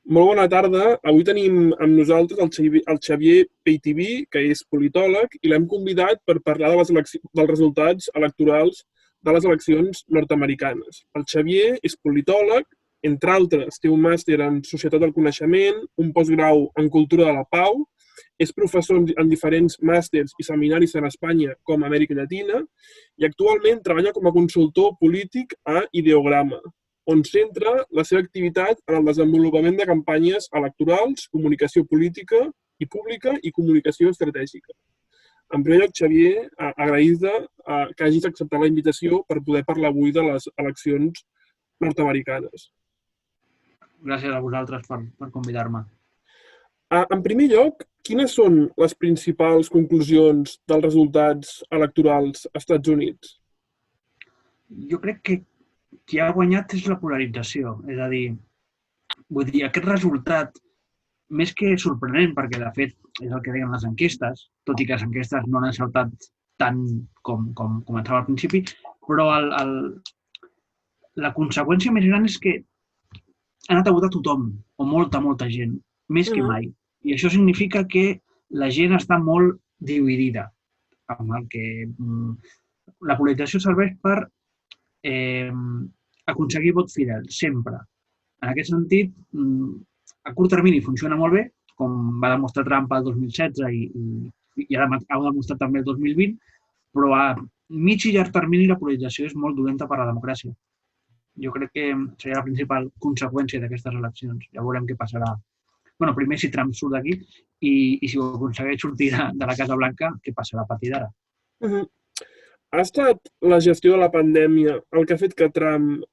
Molt bona tarda. Avui tenim amb nosaltres el Xavier Peitiví, que és politòleg, i l'hem convidat per parlar dels resultats electorals de les eleccions nord-americanes. El Xavier és politòleg, entre altres, té un màster en Societat del Coneixement, un postgrau en Cultura de la Pau, és professor en diferents màsters i seminaris en Espanya com a Amèrica Llatina i actualment treballa com a consultor polític a Ideograma, on centra la seva activitat en el desenvolupament de campanyes electorals, comunicació política i pública i comunicació estratègica. En primer lloc, Xavier, agrair-te que hagis acceptat la invitació per poder parlar avui de les eleccions nord-americanes. Gràcies a vosaltres per convidar-me. En primer lloc, quines són les principals conclusions dels resultats electorals als Estats Units? Jo crec que qui ha guanyat és la polarització. És a dir, aquest resultat, més que sorprenent, perquè de fet és el que deien les enquestes, tot i que les enquestes no han encertat tant com començava al principi, però la conseqüència més gran és que ha anat a votar tothom, o molta gent, més que mai. I això significa que la gent està molt dividida, amb el que la polarització serveix per aconseguir vot fidel, sempre. En aquest sentit, a curt termini funciona molt bé, com va demostrar Trump el 2016 i ara ha demostrat també el 2020, però a mig i llarg termini la polarització és molt dolenta per a la democràcia. Jo crec que seria la principal conseqüència d'aquestes eleccions. Ja veurem què passarà. Bueno, primer si Trump surt d'aquí i si ho aconsegueix sortir de la Casa Blanca, què passarà a partir d'ara? Ha estat la gestió de la pandèmia el que ha fet que Trump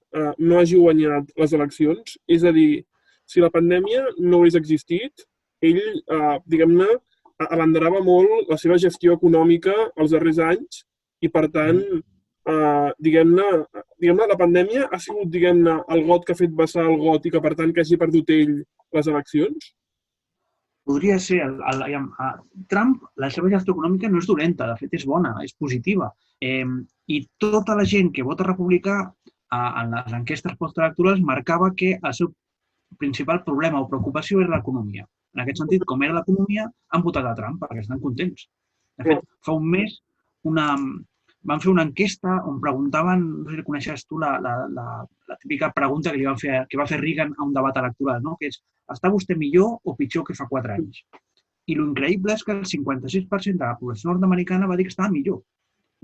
no hagi guanyat les eleccions? És a dir, si la pandèmia no hagués existit, ell, diguem-ne, abanderava molt la seva gestió econòmica els darrers anys i, per tant, diguem-ne, la pandèmia ha sigut, diguem-ne, el got que ha fet vessar el got i que, per tant, que hagi perdut ell les eleccions? Podria ser. Trump, la seva gestió econòmica no és dolenta, de fet és bona, és positiva. I tota la gent que vota republicà en les enquestes postelectorals marcava que el seu principal problema o preocupació era l'economia. En aquest sentit, com era l'economia, han votat a Trump perquè estan contents. De fet, fa un mes van fer una enquesta on preguntaven, no sé si coneixes tu la típica pregunta que va fer Reagan a un debat electoral, no? Que és, està vostè millor o pitjor que fa 4 anys? I l'increïble és que el 56% de la població nord-americana va dir que estava millor.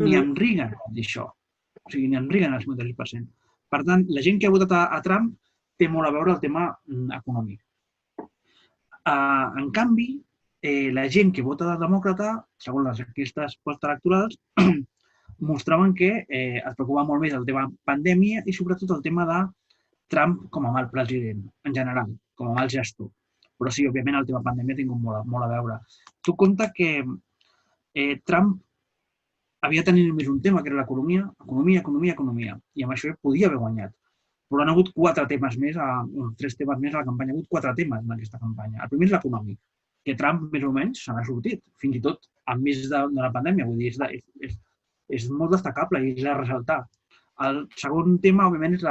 Ni en Reagan va dir això. O sigui, ni en Reagan el 56%. Per tant, la gent que ha votat a Trump té molt a veure el tema econòmic. En canvi, la gent que vota de demòcrata, segons les enquestes postelectorals, mostraven que es preocupava molt més el tema pandèmia i sobretot el tema de Trump com a mal president, en general, com a mal gestor. Però sí, òbviament, el tema pandèmia ha tingut molt a veure. Tu compte que Trump havia tenit només un tema, que era l'economia, economia, i amb això podia haver guanyat. Però han hagut 4 temes més, 3 temes més a la campanya. Ha hagut 4 temes en aquesta campanya. El primer és l'econòmic, que Trump més o menys se n'ha sortit, fins i tot enmig de la pandèmia. Vull dir, és molt destacable i és de ressaltar. El segon tema, òbviament, és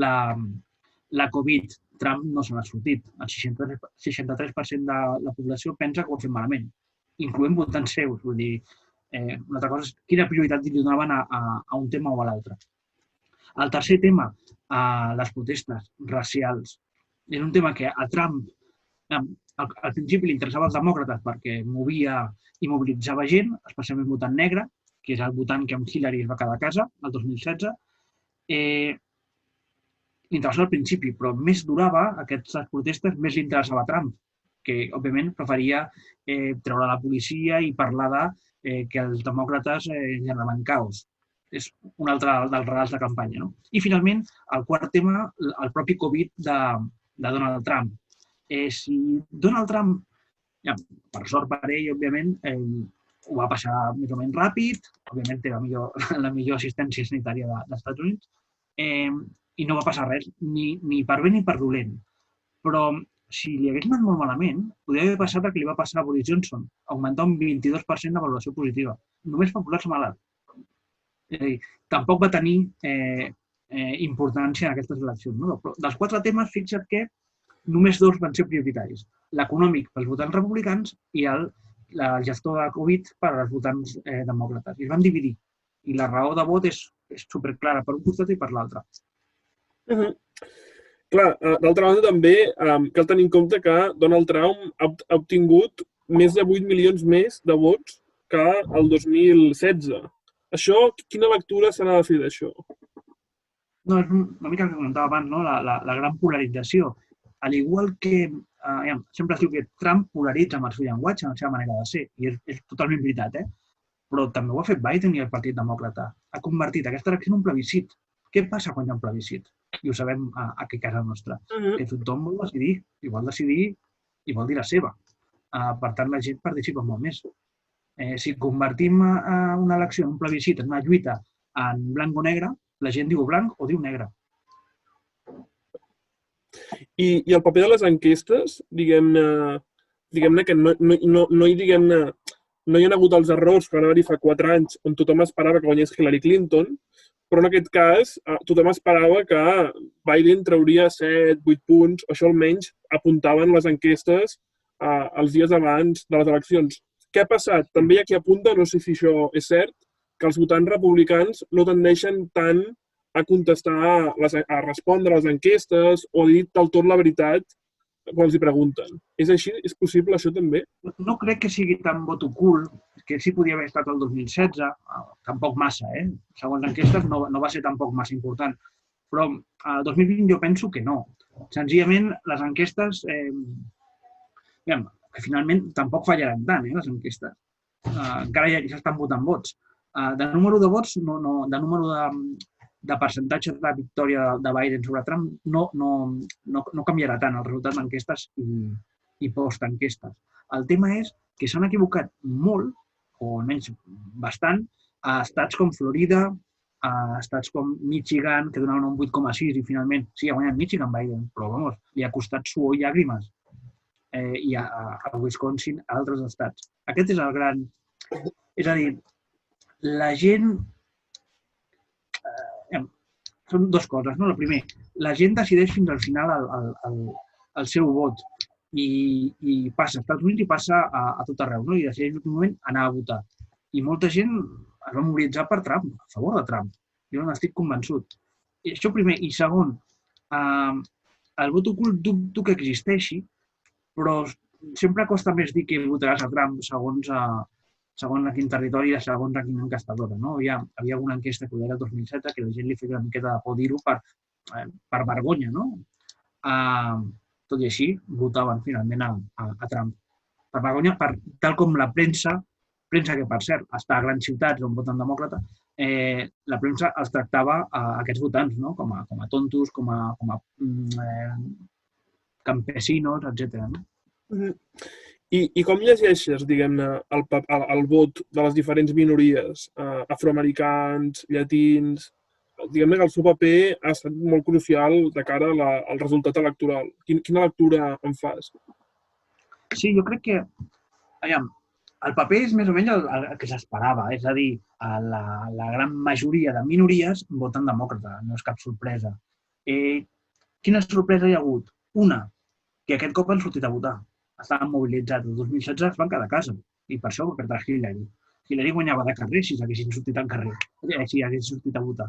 la Covid. Trump no se n'ha sortit. El 63% de la població pensa que ho ha fet malament, incloent votants seus. Vull dir, una altra cosa és quina prioritat li donaven a un tema o a l'altre. El tercer tema, les protestes racials. És un tema que a Trump al principi li interessava als demòcrates perquè movia i mobilitzava gent, especialment votant negre, que és el votant que amb Hillary es va quedar a casa el 2016. Li interessava al principi, però més durava aquestes protestes, més li interessava a Trump, que òbviament preferia treure la policia i parlar que els demòcrates generaven caos. És un altre dels relats de campanya. No? I finalment, el quart tema, el propi Covid de Donald Trump. Si Donald Trump, per sort per ell, òbviament, ho va passar més o menys ràpid, òbviament té la millor assistència sanitària dels Estats Units, i no va passar res, ni per bé ni per dolent. Però si li hagués anat molt malament, podria haver passat el que li va passar a Boris Johnson, augmentar un 22% de valoració positiva, només per posar-se malalt. És a dir, tampoc va tenir importància en aquestes eleccions. No? Però dels 4 temes, fixa't que només dos van ser prioritaris. L'econòmic pels votants republicans i el gestor de Covid per als votants demòcrates. I es van dividir. I la raó de vot és superclara per un costat i per l'altre. Clar, d'altra banda també cal tenir en compte que Donald Trump ha obtingut més de 8 milions més de vots que el 2016. Això, quina lectura se n'ha de fer d'això? No, és una mica el que comentava abans, no? La gran polarització. Al igual que sempre es diu que Trump polaritza amb el seu llenguatge, amb la seva manera de ser, i és totalment veritat, però també ho ha fet Biden i el Partit Demòcrata. Ha convertit aquesta elecció en un plebiscit. Què passa quan hi ha un plebiscit? I ho sabem aquí a casa nostra. Que tothom vol decidir, i vol decidir i vol dir la seva. Per tant, la gent participa molt més. Si convertim una elecció en un plebiscit, en una lluita en blanc o negre, la gent diu blanc o diu negre. I el paper de les enquestes, diguem-ne que no hi ha hagut els errors que van haver-hi fa 4 anys on tothom esperava que guanyés Hillary Clinton, però en aquest cas tothom esperava que Biden trauria 7, 8 punts, o això almenys apuntaven les enquestes els dies abans de les eleccions. Què ha passat? També hi ha qui apunta, no sé si això és cert, que els votants republicans no tendeixen tant a contestar, a respondre a les enquestes o a dir del tot la veritat quan els hi pregunten. És així? És possible això també? No crec que sigui tan vot ocult, que sí podia haver estat el 2016, tampoc massa, segons enquestes no va ser tampoc massa important, però el 2020 jo penso que no. Senzillament, les enquestes, que finalment tampoc fallaran tant, les enquestes. Encara ja s'estan votant vots. De número de vots, de número de percentatge de victòria de Biden sobre Trump no canviarà tant el resultat d'enquestes i post-enquestes. El tema és que s'han equivocat molt, o almenys bastant, a estats com Florida, a estats com Michigan, que donaven un 8,6 i finalment sí, ha guanyat Michigan Biden, però vamos, li ha costat suor i llàgrimes. I a Wisconsin, a altres estats. Aquest és el gran... És a dir, la gent... Són dues coses, no? El primer, la gent decideix fins al final el seu vot i passa als Estats Units i passa a tot arreu, no? I decideix en l'últim moment anar a votar. I molta gent es va mobilitzar per Trump, a favor de Trump. Jo n'estic convençut. Això primer. I segon, el vot ocult dubto que existeixi, però sempre costa més dir que votaràs a Trump segons a quin territori i segons a quina encastadora. Hi havia alguna enquesta que era el 2007 que la gent li feia una miqueta de por dir-ho per vergonya, no? Tot i així, votaven finalment a Trump. Per vergonya, tal com la premsa que per cert està a grans ciutats on voten demòcrata, la premsa els tractava a aquests votants com a tontos, com a campesinos, etc. I com llegeixes, diguem-ne, el vot de les diferents minories, afroamericans, llatins? Diguem-ne que el seu paper ha estat molt crucial de cara al resultat electoral. Quina lectura en fas? Sí, jo crec que el paper és més o menys el que s'esperava, és a dir, la gran majoria de minories voten demòcrata, no és cap sorpresa. Quina sorpresa hi ha hagut? Una, que aquest cop han sortit a votar. Estaven mobilitzats. El 2016 es van quedar a casa i per això va perdre Hillary. Hillary guanyava de carrer si haguessin sortit al carrer, si haguessin sortit a votar.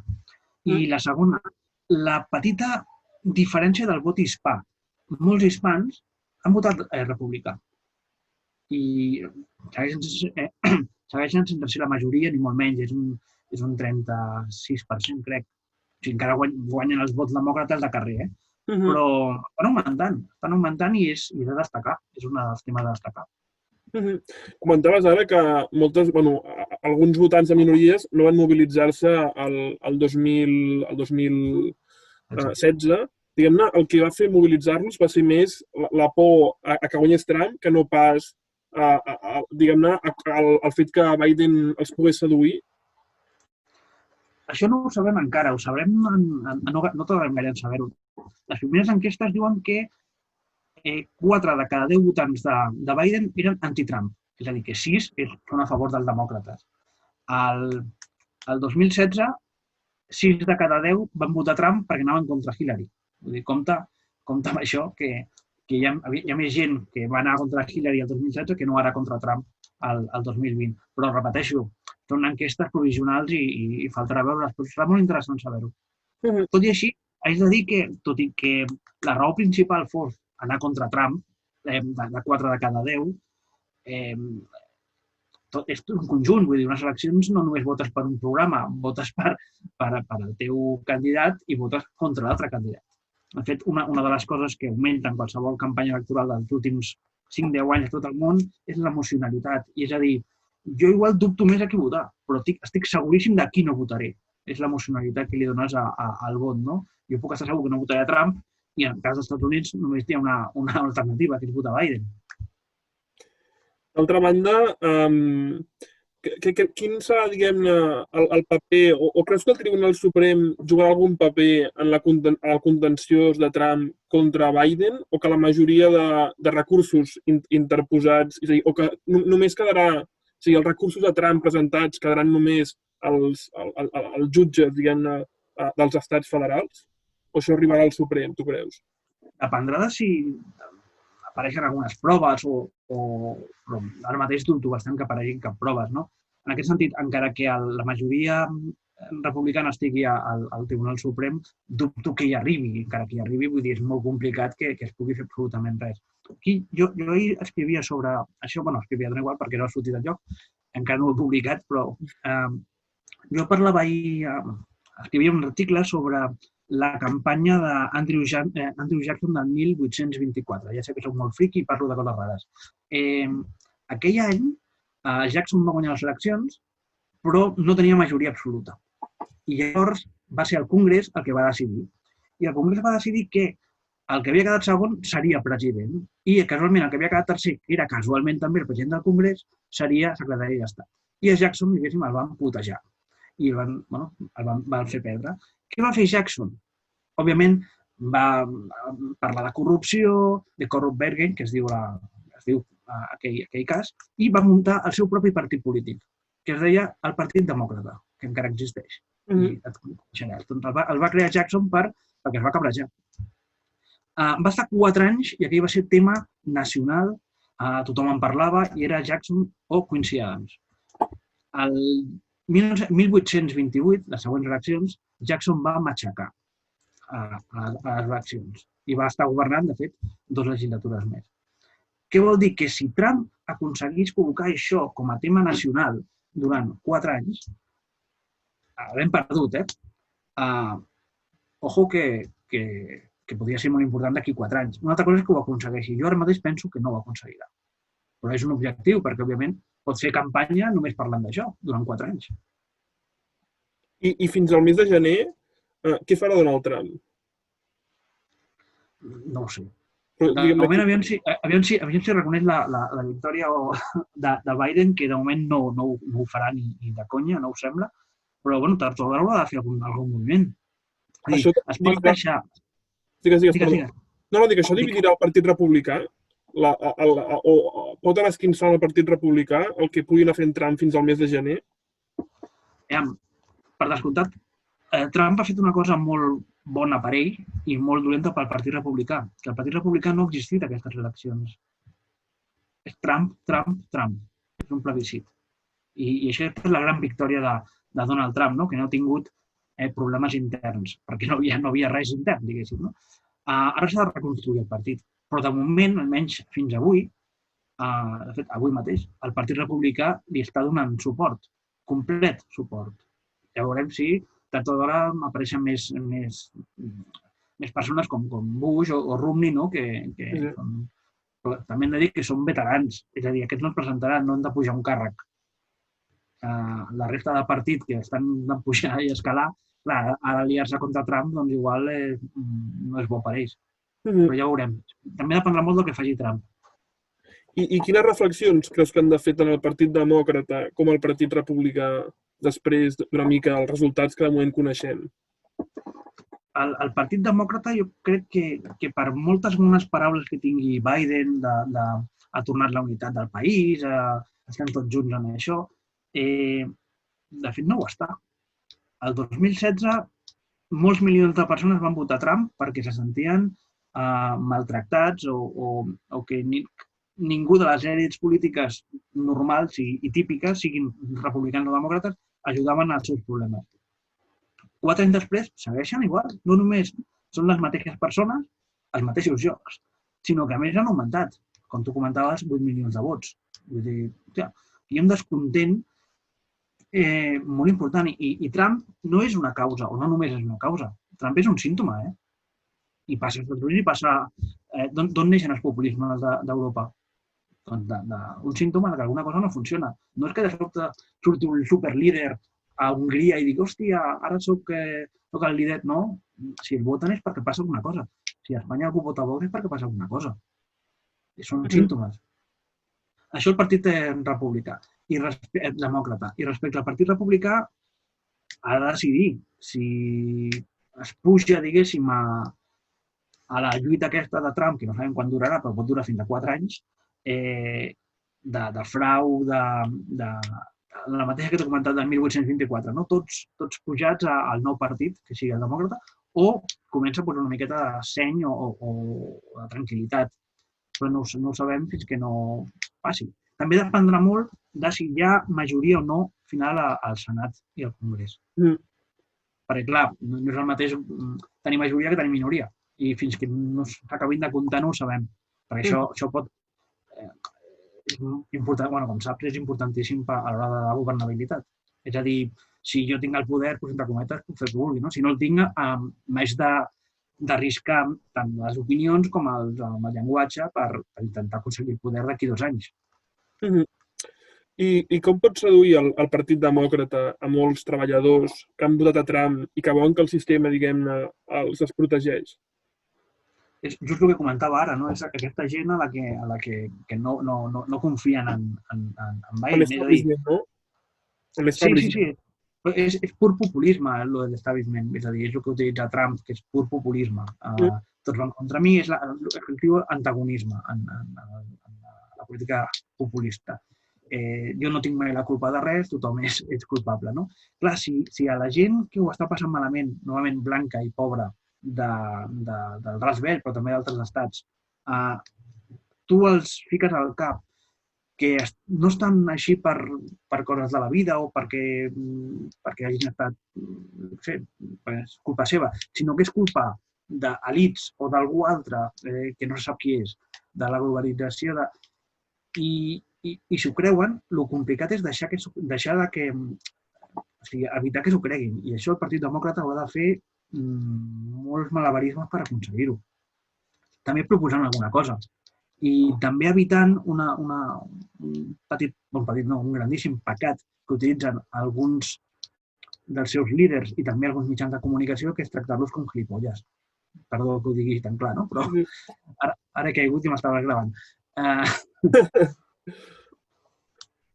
I la segona, la petita diferència del vot hispà. Molts hispans han votat republicà i segueixen sense ser la majoria ni molt menys, és un 36%, crec. O sigui, encara guanyen els vots demòcrates de carrer, però estan augmentant i és de destacar, és un dels temes de destacar. Comentaves ara que alguns votants de minories no van mobilitzar-se el 2016. Diguem-ne, el que va fer mobilitzar-los va ser més la por a que guanyés Trump que no pas, diguem-ne, el fet que Biden els pogués seduir. Això no ho sabem encara, ho sabrem, no tardarem gaire en saber-ho. Les primeres enquestes diuen que 4 de cada 10 votants de Biden eren anti-Trump, és a dir, que 6 són a favor dels demòcrates. El 2016, 6 de cada 10 van votar Trump perquè anaven contra Hillary. Vull dir, compta amb això, que que hi ha més gent que va anar contra Hillary el 2016 que no ara contra Trump el 2020. Però, repeteixo, són enquestes provisionals i faltarà veure-les, però serà molt interessant saber-ho. Tot i així, haig de dir que, tot i que la raó principal fos anar contra Trump, de 4 de cada 10, és tot un conjunt. Vull dir, unes eleccions no només votes per un programa, votes per al teu candidat i votes contra l'altre candidat. De fet, una de les coses que augmenta en qualsevol campanya electoral dels últims 5-10 anys a tot el món és l'emocionalitat. I és a dir, jo igual dubto més a qui votar, però estic seguríssim de qui no votaré. És l'emocionalitat que li dones al vot, no? Jo puc estar segur que no votaré a Trump i en el cas dels Estats Units només hi ha una alternativa, que és votar Biden. D'altra banda, quin serà, diguem-ne, el paper, o creus que el Tribunal Suprem jugarà algun paper en el contenciós de Trump contra Biden, o que la majoria de recursos interposats, és a dir, o que només quedarà, o sigui, els recursos de Trump presentats quedaran només als jutges, diguem-ne, dels estats federals? O això arribarà al Suprem, tu creus? Dependrà de si apareixen algunes proves però ara mateix dubto bastant que apareixin cap proves, no? En aquest sentit, encara que la majoria republicana estigui al Tribunal Suprem, dubto que hi arribi. Encara que hi arribi, vull dir, és molt complicat que es pugui fer absolutament res. Aquí, jo ahir escrivia sobre això, escrivia igual perquè no ha sortit enlloc, encara no ho he publicat, però jo parlava ahir, escrivia un article sobre la campanya d'Andrew Jackson del 1824. Ja sé que soc molt friqui i parlo de coses rares. Aquell any, Jackson va guanyar les eleccions, però no tenia majoria absoluta. I llavors va ser el Congrés el que va decidir. I el Congrés va decidir que el que havia quedat segon seria president i casualment el que havia quedat tercer, que era casualment també el president del Congrés, seria secretari d'Estat. I a Jackson, diguéssim, el van putejar i el van fer perdre. Què va fer Jackson? Òbviament, va parlar de corrupció, de corrupt bargain, que es diu aquell cas, i va muntar el seu propi partit polític, que es deia el Partit Demòcrata, que encara existeix. El va crear Jackson perquè es va cabrejar. Va estar 4 anys i aquell va ser tema nacional, tothom en parlava i era Jackson o Quincy Adams. El 1828, les següents eleccions, Jackson va matxacar a les eleccions i va estar governant, de fet, 2 legislatures més. Què vol dir? Que si Trump aconseguís col·locar això com a tema nacional durant 4 anys, l'hem perdut, ojo que podria ser molt important d'aquí 4 anys. Una altra cosa és que ho aconsegueixi. Jo ara mateix penso que no ho aconseguirà. Però és un objectiu, perquè, òbviament, pot fer campanya només parlant d'això durant 4 anys. I fins al mes de gener, què farà Donald Trump? No ho sé. De moment, aviam si reconeix la victòria de Biden, que de moment no ho farà ni de conya, no ho sembla, però, bueno, tard o d'hora haurà de fer algun moviment. Es pot queixar... Digues. No, dic, això dividirà el Partit Republicà? O pot anar esquinçant el Partit Republicà el que pugui anar fent Trump fins al mes de gener? Per descomptat, Trump ha fet una cosa molt bona per ell i molt dolenta pel Partit Republicà, que el Partit Republicà no ha existit a aquestes eleccions. És Trump. És un plebiscit. I això és la gran victòria de Donald Trump, no? Que no ha tingut problemes interns, perquè no hi havia res intern, diguéssim. No? Ara s'ha de reconstruir el partit. Però de moment, almenys fins avui, de fet, avui mateix, el Partit Republicà li està donant suport, complet suport. Ja veurem si tard o d'hora apareixen més persones com Bush o Romney, no? Que també hem de dir que són veterans. És a dir, aquests no es presentaran, no han de pujar un càrrec. La resta de partit que estan de pujar i escalar, clar, ara aliar-se contra Trump, doncs igual no és bo per ells. Però ja ho veurem. També dependrà molt del que faci Trump. I quines reflexions creus que han de fer tant el Partit Demòcrata com el Partit Republicà després d'una mica els resultats que de moment coneixem? El Partit Demòcrata jo crec que per moltes bones paraules que tingui Biden ha tornat la unitat del país, estem tots junts en això, de fet no ho està. El 2016 molts milions de persones van votar Trump perquè se sentien maltractats o que ningú de les èlits polítiques normals i típiques, siguin republicans o demòcrates, ajudaven als seus problemes. 4 anys després segueixen igual. No només són les mateixes persones, els mateixos jocs, sinó que a més han augmentat, com tu comentaves, 8 milions de vots. Vull dir, hi ha un descontent molt important i Trump no és una causa, o no només és una causa. Trump és un símptoma, I passa als Estats Units i passa... D'on neixen els populismes d'Europa? Doncs d'un símptoma que alguna cosa no funciona. No és que de sobte surti un superlíder a Hongria i digui, hòstia, ara soc el líder. No, si el voten és perquè passa alguna cosa. Si a Espanya algú vota Vox és perquè passa alguna cosa. Són símptomes. Això el partit republicà i demòcrata. I respecte al partit republicà ha de decidir si es puja, diguéssim, a la lluita aquesta de Trump, que no sabem quan durarà, però pot durar fins a 4 anys, de frau, de la mateixa que t'he comentat del 1824, no? Tots pujats al nou partit, que sigui el demòcrata, o comença a posar una miqueta de seny o de tranquil·litat. Però no ho sabem fins que no passi. També dependrà molt de si hi ha majoria o no final al Senat i al Congrés. Perquè, clar, no és el mateix tenir majoria que tenir minoria. I fins que no s'acabin de comptar no ho sabem. Perquè això pot... És important, com saps, és importantíssim a l'hora de la governabilitat. És a dir, si jo tinc el poder, doncs, entre cometes, puc fer el que vulgui. No? Si no el tinc, m'haig d'arriscar tant les opinions com el llenguatge per intentar aconseguir el poder d'aquí 2 anys. I com pots reduir el Partit Demòcrata a molts treballadors que han votat a Trump i que volen que el sistema, diguem-ne, els desprotegeix? És just el que comentava ara, no? És aquesta gent a la que no confien en Biden. L'establishment, no? Sí. És pur populisme, el de l'establishment. És a dir, és el que utilitza Trump, que és pur populisme. Tots van contra mi, és el que diu antagonisme en la política populista. Jo no tinc mai la culpa de res, tothom és culpable, no? Clar, si a la gent que ho està passant malament, normalment blanca i pobra, del Ras Vell, però també d'altres estats, tu els fiques al cap que no estan així per coses de la vida o perquè hagin estat, no sé, és culpa seva, sinó que és culpa d'elits o d'algú altre que no se sap qui és, de la globalització. I si ho creuen, el complicat és evitar que s'ho creguin. I això el Partit Demòcrata ho ha de fer molts malabarismes per aconseguir-ho. També proposant alguna cosa. I també evitant un grandíssim pecat que utilitzen alguns dels seus líders i també alguns mitjans de comunicació, que és tractar-los com gilipolles. Perdó que ho digui tan clar, no? Però ara he caigut i m'estava gravant.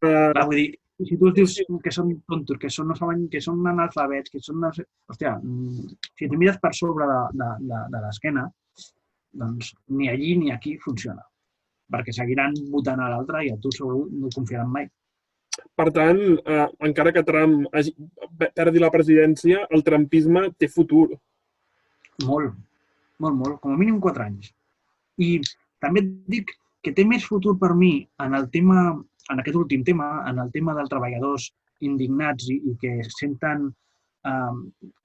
Vull dir, si tu els dius que són tontos, que no saben, que són analfabets, que són... Hòstia, si tu mires per sobre de l'esquena, doncs ni allí ni aquí funciona. Perquè seguiran votant a l'altre i a tu segur no confiaran mai. Per tant, encara que Trump perdi la presidència, el trumpisme té futur. Molt. Com a mínim 4 anys. I també et dic que té més futur per mi en aquest últim tema, en el tema dels treballadors indignats i que senten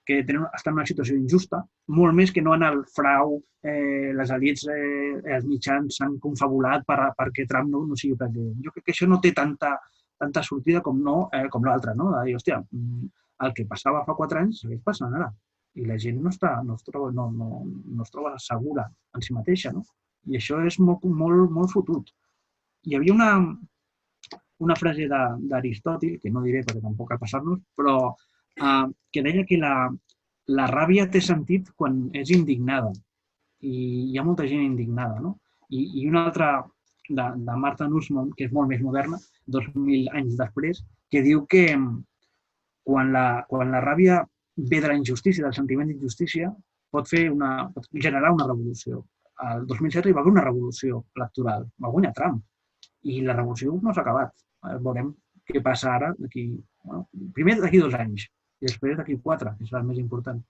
que estan en una situació injusta, molt més que no en el frau, les elits, els mitjans s'han confabulat perquè Trump no sigui president. Jo crec que això no té tanta sortida com l'altre, no? De dir, hòstia, el que passava fa 4 anys segueix passant ara. I la gent no es troba segura en si mateixa, no? I això és molt fotut. Hi havia una frase d'Aristòtil, que no diré perquè tampoc cal passar-nos, però que deia que la ràbia té sentit quan és indignada. I hi ha molta gent indignada, no? I una altra de Martha Nussbaum, que és molt més moderna, 2000 anys després, que diu que quan la ràbia ve de la injustícia, del sentiment d'injustícia, pot generar una revolució. El 2007 hi va haver una revolució electoral. Va guanyar Trump. I la revolució no s'ha acabat. Veurem què passa ara, primer d'aquí 2 anys i després d'aquí 4, que serà el més important.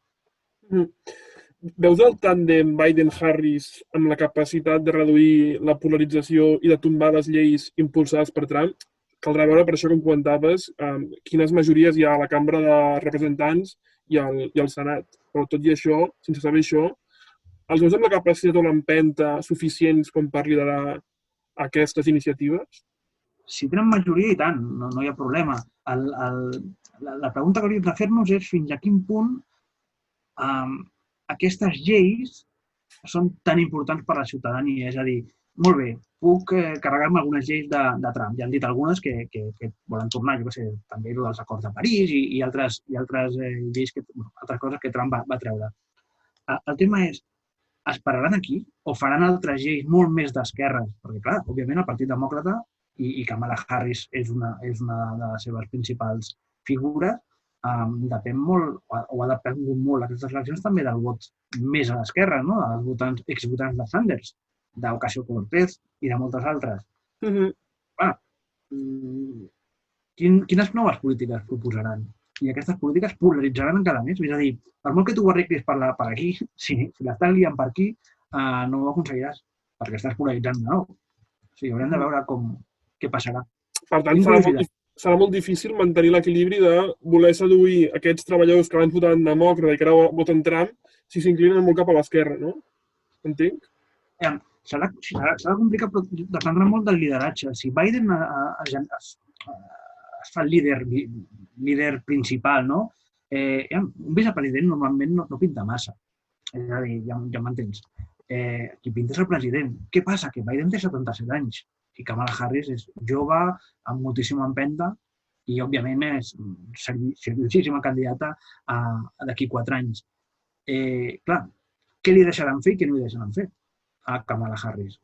Veus el tàndem Biden-Harris amb la capacitat de reduir la polarització i de tombar les lleis impulsades per Trump? Caldrà veure, per això, com comentaves, quines majories hi ha a la Cambra de Representants i al Senat. Però tot i això, sense saber això, els veus amb la capacitat o l'empenta suficients com per liderar aquestes iniciatives? Si tenen majoria, i tant, no hi ha problema. La pregunta que hauríem de fer-nos és fins a quin punt aquestes lleis són tan importants per a la ciutadania. És a dir, molt bé, puc carregar-me algunes lleis de Trump. Ja han dit algunes que volen tornar, jo què sé, també dels acords de París i altres lleis, altres coses que Trump va treure. El tema és, es pararan aquí o faran altres lleis molt més d'esquerres? Perquè, clar, òbviament, el Partit Demòcrata i Kamala Harris és una de les seves principals figures, depèn molt, o ha depengut molt aquestes eleccions també del vot més a l'esquerra, no? Dels exvotants de Sanders, d'Ocasio-Cortez i de moltes altres. Clar, quines noves polítiques proposaran? I aquestes polítiques polaritzaran encara més. És a dir, per molt que tu ho arreglis per aquí, si l'estàs liant per aquí, no ho aconseguiràs, perquè estàs polaritzant de nou. O sigui, haurem de veure què passarà. Per tant, serà molt difícil mantenir l'equilibri de voler seduir aquests treballadors que abans votaven demòcrata i que ara voten Trump si s'inclinen molt cap a l'esquerra, no? Entenc? Serà complicat, però dependrà molt del lideratge. Si Biden es fa el líder principal, no? Un vicepresident normalment no pinta massa. És a dir, ja m'entens. Qui pinta és el president. Què passa? Que Biden té 77 anys i Kamala Harris és jove, amb moltíssima empenta i, òbviament, és seriosíssima candidata d'aquí 4 anys. Clar, què li deixaran fer i què no li deixaran fer a Kamala Harris?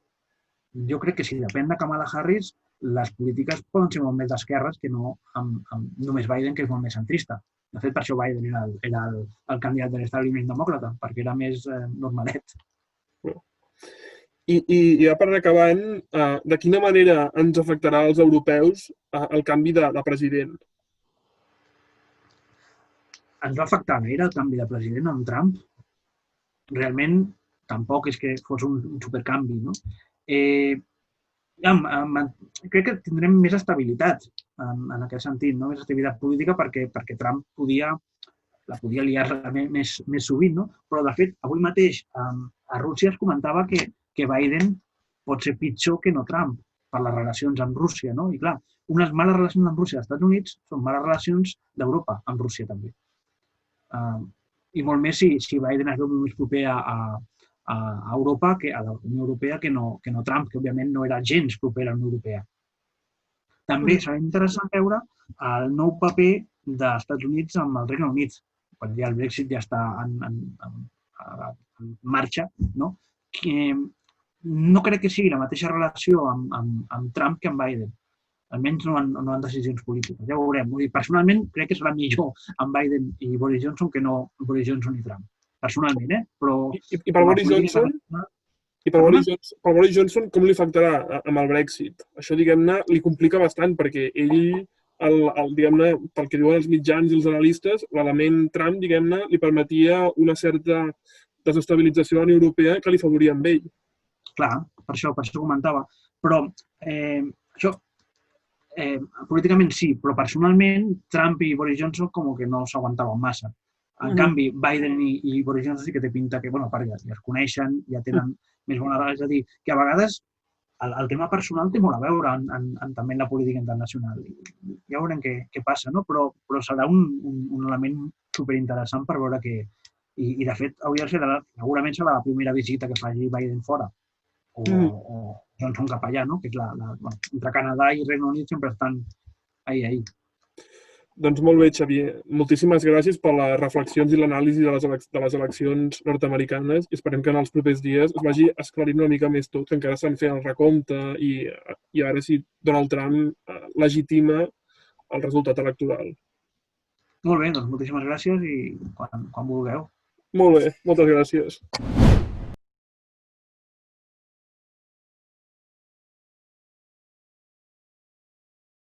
Jo crec que si depèn de Kamala Harris, les polítiques poden ser molt més d'esquerres que no amb només Biden, que és molt més centrista. De fet, per això Biden era el candidat de l'establiment demòcrata, perquè era més normalet. I ja per anar acabant, de quina manera ens afectarà als europeus el canvi de president? Ens va afectar gaire el canvi de president amb Trump? Realment, tampoc és que fos un supercanvi, no? Crec que tindrem més estabilitat en aquest sentit, no? Més estabilitat política perquè Trump la podia liar més sovint, no? Però, de fet, avui mateix a Rússia es comentava que Biden pot ser pitjor que no Trump per les relacions amb Rússia, no? I, clar, unes males relacions amb Rússia als Estats Units són males relacions d'Europa amb Rússia, també. I molt més si Biden es veu més proper a Europa, a la Unió Europea, que no Trump, que òbviament no era gens proper a la Unió Europea. També serà interessant veure el nou paper dels Estats Units amb el Regne Unit, quan ja el Brexit ja està en marxa, no? No crec que sigui la mateixa relació amb Trump que amb Biden. Almenys no en decisions polítiques. Ja ho veurem. Personalment, crec que serà millor amb Biden i Boris Johnson que no Boris Johnson i Trump. Personalment, però... I per Boris Johnson? I per Boris Johnson, com li afectarà amb el Brexit? Això, diguem-ne, li complica bastant, perquè ell, diguem-ne, pel que diuen els mitjans i els analistes, l'element Trump, diguem-ne, li permetia una certa desestabilització de la Unió Europea que li favoria amb ell. Clar, per això comentava. Però això, políticament sí, però personalment Trump i Boris Johnson com que no s'aguantaven massa. En canvi, Biden i Boris Johnson sí que té pinta que, bueno, a part ja es coneixen, ja tenen més bona relació. És a dir, que a vegades el tema personal té molt a veure també en la política internacional. Ja veurem què passa, no? Però serà un element superinteressant per veure que... I, de fet, segurament serà la primera visita que faci Biden fora. O Johnson cap allà, no? Que és entre Canadà i Regne Unit sempre estan ahí. Doncs molt bé, Xavier. Moltíssimes gràcies per les reflexions i l'anàlisi de les eleccions nord-americanes i esperem que en els propers dies es vagi esclarint una mica més tot, que encara estan fent el recompte i a veure si Donald Trump legitima el resultat electoral. Molt bé, doncs moltíssimes gràcies i quan vulgueu. Molt bé, moltes gràcies.